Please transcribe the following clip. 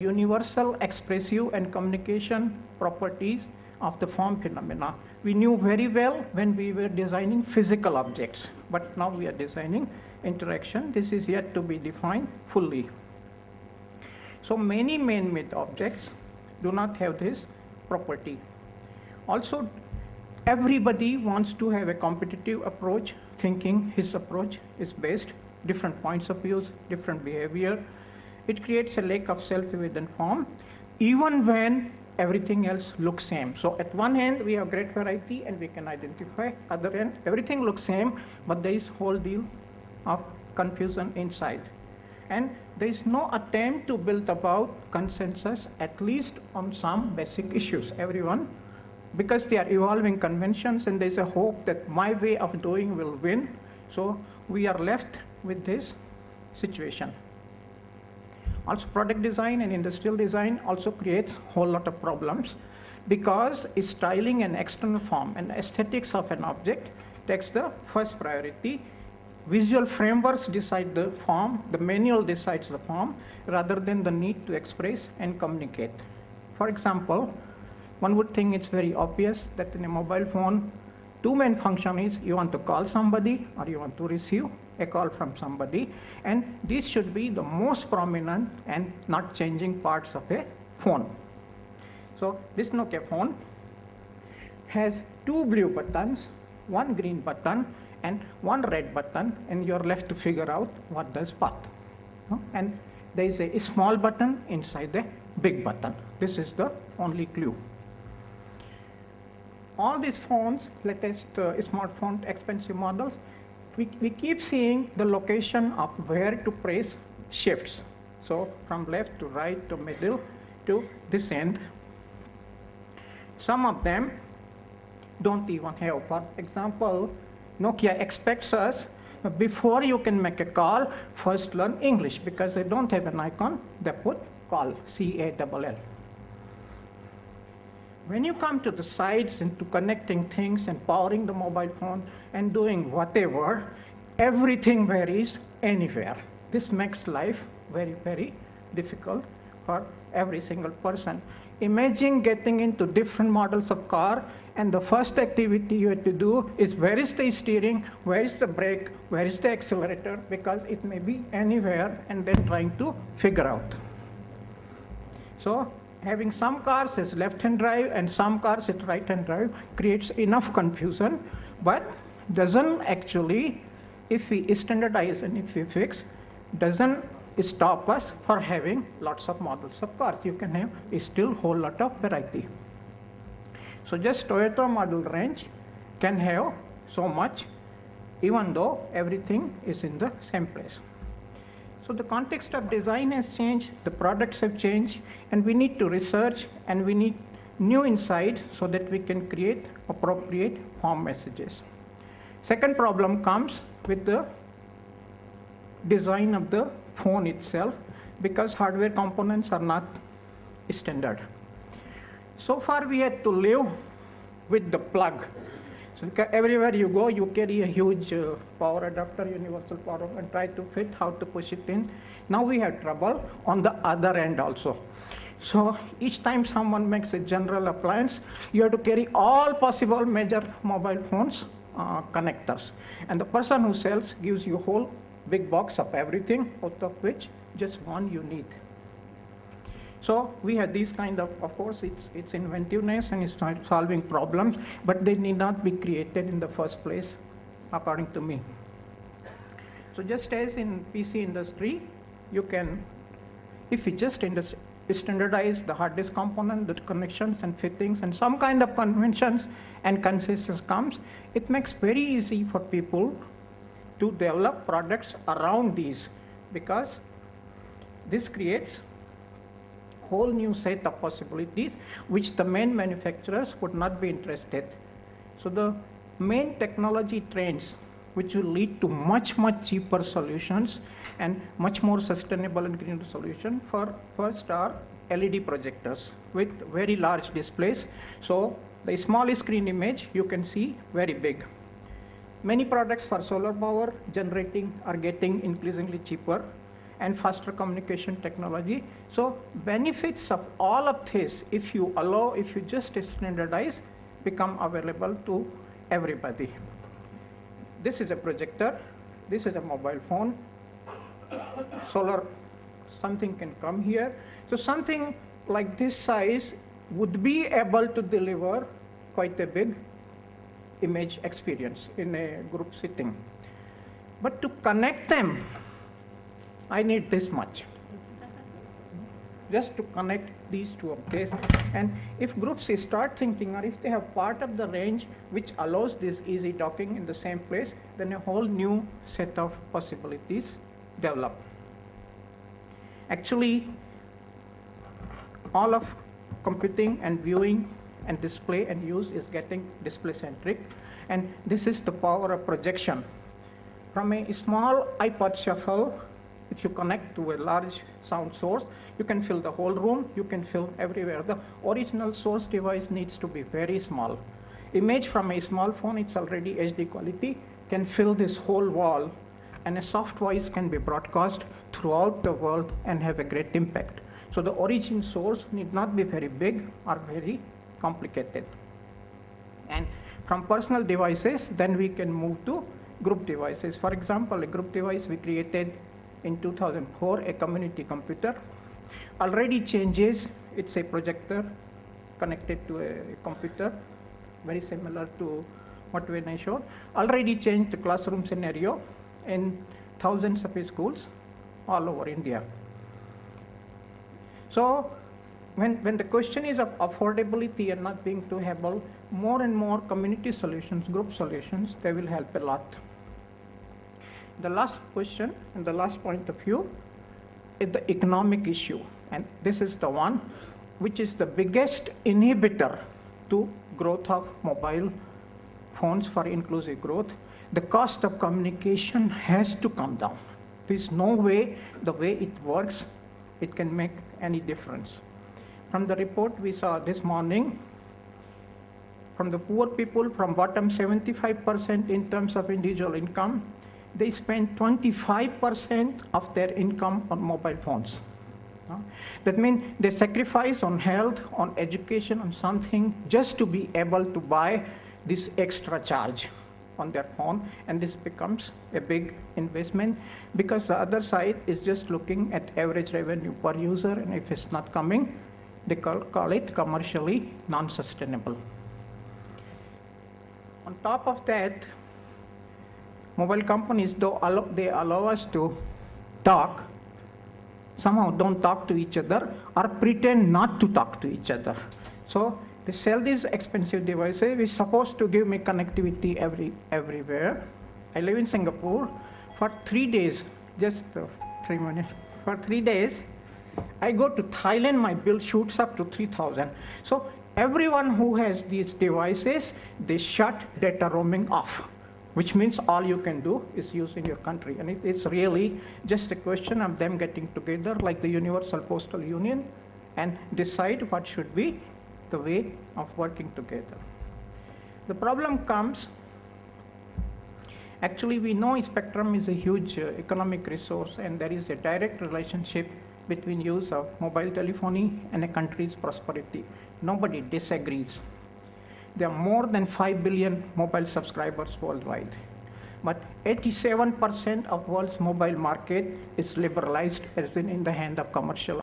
universal expressive and communication properties of the form phenomena. We knew very well when we were designing physical objects, but now we are designing interaction. This is yet to be defined fully. So many man-made objects do not have this property. Also, everybody wants to have a competitive approach, thinking his approach is based, different points of views, different behavior. It creates a lack of self-evident form, even when everything else looks same. So at one hand, we have great variety and we can identify. Other end, everything looks same, but there is whole deal of confusion inside. And there is no attempt to build about consensus, at least on some basic issues. Everyone, because they are evolving conventions and there is a hope that my way of doing will win. So we are left with this situation. Also, product design and industrial design also creates a whole lot of problems because styling an external form and aesthetics of an object takes the first priority. Visual frameworks decide the form, the manual decides the form, rather than the need to express and communicate. For example, one would think it's very obvious that in a mobile phone, two main functions is you want to call somebody or you want to receive a call from somebody, and these should be the most prominent and not changing parts of a phone. So this Nokia phone has two blue buttons, one green button and one red button, and you're left to figure out what does what. And there is a small button inside the big button. This is the only clue. All these phones, latest smartphone, expensive models, we keep seeing the location of where to press shifts. So from left to right to middle to this end. Some of them don't even have. For example, Nokia expects us, before you can make a call, first learn English, because they don't have an icon, they put call, C-A-L-L. When you come to the sides and to connecting things and powering the mobile phone and doing whatever, everything varies anywhere. This makes life very, very difficult for every single person. Imagine getting into different models of car, and the first activity you have to do is where is the steering, where is the brake, where is the accelerator, because it may be anywhere, and then trying to figure out. So having some cars as left-hand drive and some cars as right-hand drive creates enough confusion, but doesn't actually, if we standardize and if we fix, doesn't stop us for having lots of models of cars. You can have still whole lot of variety. So just Toyota model range can have so much, even though everything is in the same place. So the context of design has changed, the products have changed, and we need to research and we need new insights so that we can create appropriate form messages. Second problem comes with the design of the phone itself, because hardware components are not standard. So far we had to live with the plug. So everywhere you go, you carry a huge power adapter, universal power, and try to fit how to push it in. Now we have trouble on the other end also. So each time someone makes a general appliance, you have to carry all possible major mobile phones connectors. And the person who sells gives you a whole big box of everything, out of which just one you need. So we have these kind of course, it's inventiveness and it's solving problems, but they need not be created in the first place, according to me. So just as in PC industry, you can, if you just standardize the hard disk component, the connections and fittings, and some kind of conventions and consensus comes, it makes very easy for people to develop products around these, because this creates whole new set of possibilities which the main manufacturers would not be interested. So the main technology trends which will lead to much cheaper solutions and much more sustainable and greener solution, for first are LED projectors with very large displays. So the small screen image you can see very big. Many products for solar power generating are getting increasingly cheaper, and faster communication technology So benefits of all of this, if you just standardize, become available to everybody. This is a projector, this is a mobile phone, solar, something can come here. So something like this size would be able to deliver quite a big image experience in a group setting. But to connect them, I need this much. Just to connect these two objects. And if groups start thinking, or if they have part of the range which allows this easy docking in the same place, then a whole new set of possibilities develop. Actually, all of computing and viewing and display and use is getting display centric, and this is the power of projection. From a small iPod shuffle, if you connect to a large sound source, you can fill the whole room, you can fill everywhere. The original source device needs to be very small. Image from a small phone, it's already HD quality, can fill this whole wall, and a soft voice can be broadcast throughout the world and have a great impact. So the origin source need not be very big or very complicated. And from personal devices, then we can move to group devices. For example, a group device we created in 2004, a community computer. Already changes, it's a projector connected to a computer, very similar to what when I showed. Already changed the classroom scenario in thousands of schools all over India. So when the question is of affordability and not being too able, more and more community solutions, group solutions, they will help a lot. The last question and the last point of view is the economic issue, and this is the one which is the biggest inhibitor to growth of mobile phones for inclusive growth. The cost of communication has to come down. There's no way the way it works it can make any difference. From the report we saw this morning, from the poor people, from bottom 75% in terms of individual income, they spend 25% of their income on mobile phones. That means they sacrifice on health, on education, on something just to be able to buy this extra charge on their phone, and this becomes a big investment because the other side is just looking at average revenue per user, and if it's not coming, they call it commercially non-sustainable. On top of that, mobile companies, though they allow us to talk, somehow don't talk to each other or pretend not to talk to each other. So they sell these expensive devices which is supposed to give me connectivity everywhere. I live in Singapore. For 3 days, just 3 minutes, for 3 days, I go to Thailand, my bill shoots up to 3,000. So everyone who has these devices, they shut data roaming off, which means all you can do is use in your country. And it's really just a question of them getting together like the Universal Postal Union and decide what should be the way of working together. The problem comes, actually we know spectrum is a huge economic resource, and there is a direct relationship between use of mobile telephony and a country's prosperity. Nobody disagrees. There are more than 5 billion mobile subscribers worldwide. But 87% of world's mobile market is liberalized, as in the hand of commercial